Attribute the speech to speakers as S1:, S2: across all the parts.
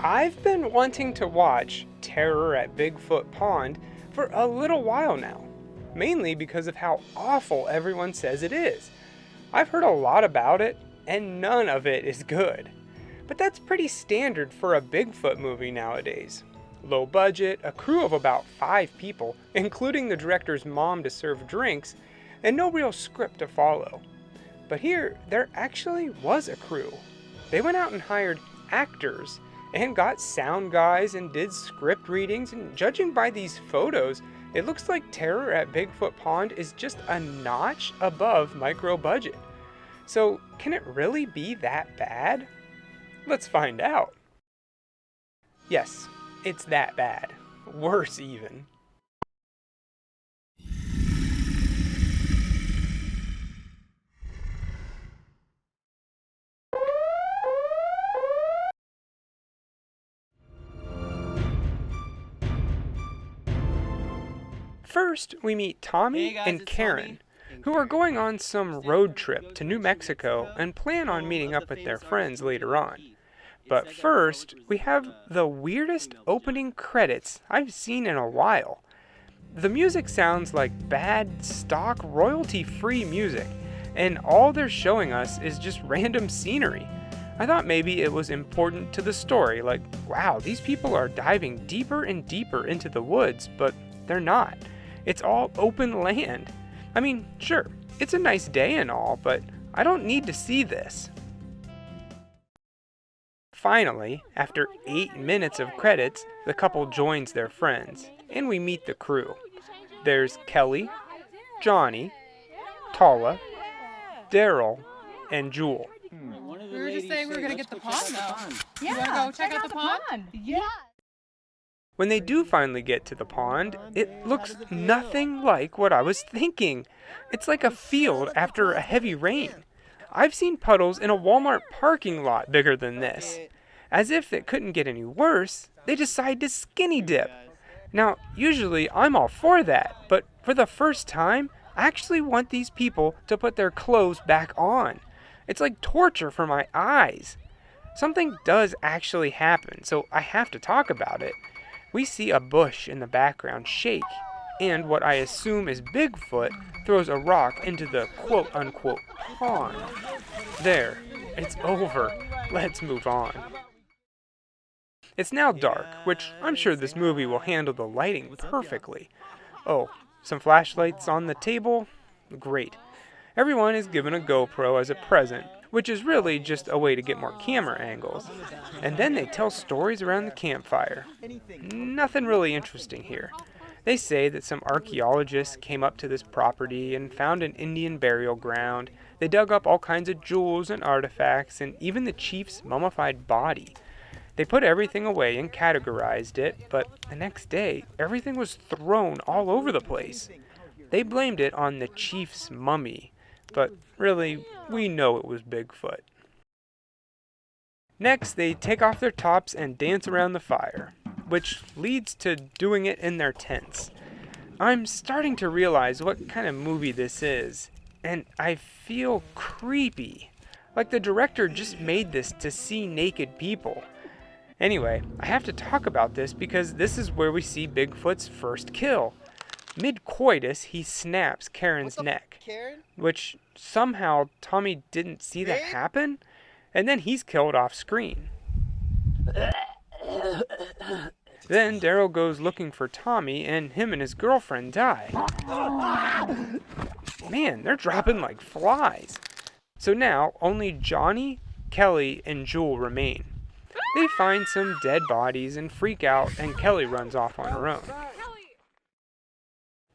S1: I've been wanting to watch Terror at Bigfoot Pond for a little while now, mainly because of how awful everyone says it is. I've heard a lot about it, and none of it is good. But that's pretty standard for a Bigfoot movie nowadays. Low budget, a crew of about 5 people, including the director's mom to serve drinks, and no real script to follow. But here, there actually was a crew. They went out and hired actors and got sound guys and did script readings, and judging by these photos, it looks like Terror at Bigfoot Pond is just a notch above micro budget. So can it really be that bad? Let's find out. Yes, it's that bad. Worse even. First, we meet Tommy and Karen, who are going on some road trip to New Mexico and plan on meeting up with their friends later on. But first, we have the weirdest opening credits I've seen in a while. The music sounds like bad, stock, royalty-free music, and all they're showing us is just random scenery. I thought maybe it was important to the story, like, wow, these people are diving deeper and deeper into the woods, but they're not. It's all open land. I mean, sure, it's a nice day and all, but I don't need to see this. Finally, after 8 minutes of credits, the couple joins their friends, and we meet the crew. There's Kelly, Johnny, Tala, Daryl, and Jewel.
S2: We were just saying we were going to get the pond, though. Yeah, you want to go check out the pond? Yeah.
S1: When they do finally get to the pond, it looks nothing like what I was thinking. It's like a field after a heavy rain. I've seen puddles in a Walmart parking lot bigger than this. As if it couldn't get any worse, they decide to skinny dip. Now, usually I'm all for that, but for the first time, I actually want these people to put their clothes back on. It's like torture for my eyes. Something does actually happen, so I have to talk about it. We see a bush in the background shake, and what I assume is Bigfoot throws a rock into the quote-unquote pond. There, it's over. Let's move on. It's now dark, which I'm sure this movie will handle the lighting perfectly. Oh, some flashlights on the table? Great. Everyone is given a GoPro as a present, which is really just a way to get more camera angles. And then they tell stories around the campfire. Nothing really interesting here. They say that some archaeologists came up to this property and found an Indian burial ground. They dug up all kinds of jewels and artifacts, and even the chief's mummified body. They put everything away and categorized it, but the next day, everything was thrown all over the place. They blamed it on the chief's mummy, but really, we know it was Bigfoot. Next, they take off their tops and dance around the fire, which leads to doing it in their tents. I'm starting to realize what kind of movie this is, and I feel creepy. Like the director just made this to see naked people. Anyway, I have to talk about this because this is where we see Bigfoot's first kill. Mid-coitus, he snaps Karen's neck, which somehow Tommy didn't see that happen, and then he's killed off screen. Then Daryl goes looking for Tommy, and him and his girlfriend die. Man, they're dropping like flies. So now, only Johnny, Kelly, and Jewel remain. They find some dead bodies and freak out, and Kelly runs off on her own.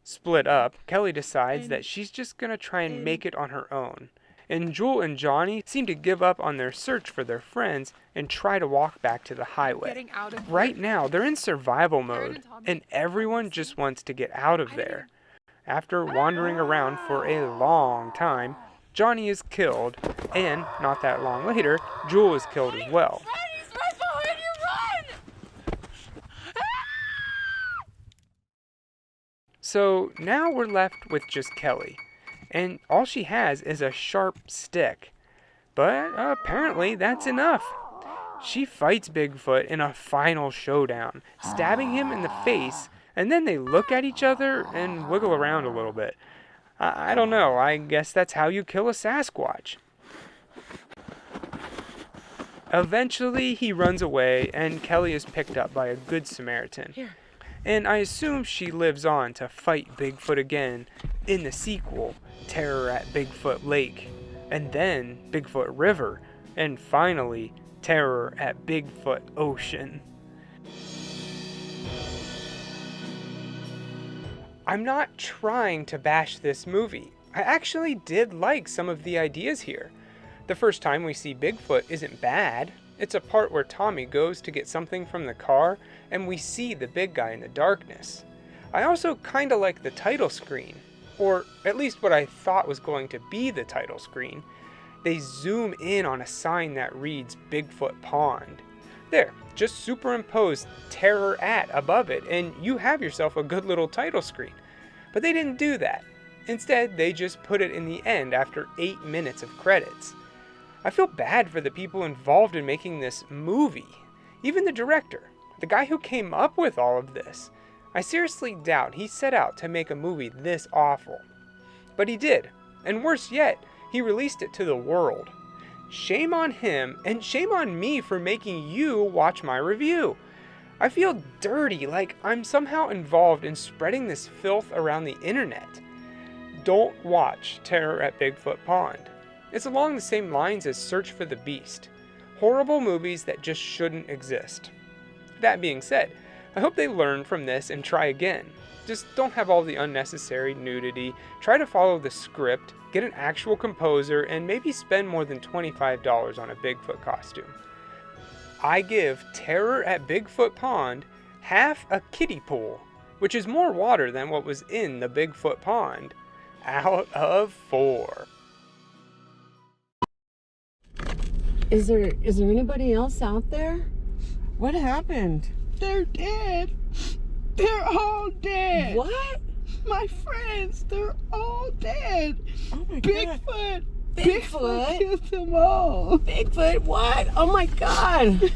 S1: Split up, Kelly decides that she's just going to try and make it on her own. And Jewel and Johnny seem to give up on their search for their friends and try to walk back to the highway. Right now, they're in survival mode, and everyone just wants to get out of there. After wandering around for a long time, Johnny is killed, and not that long later, Jewel is killed as well. So now we're left with just Kelly, and all she has is a sharp stick. But apparently that's enough. She fights Bigfoot in a final showdown, stabbing him in the face, and then they look at each other and wiggle around a little bit. I don't know, I guess that's how you kill a Sasquatch. Eventually, he runs away, and Kelly is picked up by a good Samaritan. And I assume she lives on to fight Bigfoot again in the sequel, Terror at Bigfoot Lake, and then Bigfoot River, and finally, Terror at Bigfoot Ocean. I'm not trying to bash this movie. I actually did like some of the ideas here. The first time we see Bigfoot isn't bad. It's a part where Tommy goes to get something from the car, and we see the big guy in the darkness. I also kinda like the title screen, or at least what I thought was going to be the title screen. They zoom in on a sign that reads Bigfoot Pond. There, just superimpose Terror at above it, and you have yourself a good little title screen. But they didn't do that. Instead, they just put it in the end after 8 minutes of credits. I feel bad for the people involved in making this movie. Even the director, the guy who came up with all of this. I seriously doubt he set out to make a movie this awful. But he did, and worse yet, he released it to the world. Shame on him, and shame on me for making you watch my review. I feel dirty, like I'm somehow involved in spreading this filth around the internet. Don't watch Terror at Bigfoot Pond. It's along the same lines as Search for the Beast. Horrible movies that just shouldn't exist. That being said, I hope they learn from this and try again. Just don't have all the unnecessary nudity, try to follow the script, get an actual composer, and maybe spend more than $25 on a Bigfoot costume. I give Terror at Bigfoot Pond half a kiddie pool, which is more water than what was in the Bigfoot Pond, out of 4.
S3: Is there anybody else out there? What happened?
S4: They're dead. They're all dead.
S3: What?
S4: My friends, they're all dead.
S3: Oh my God.
S4: Bigfoot.
S3: Bigfoot?
S4: Killed them all.
S3: Bigfoot, what? Oh my God.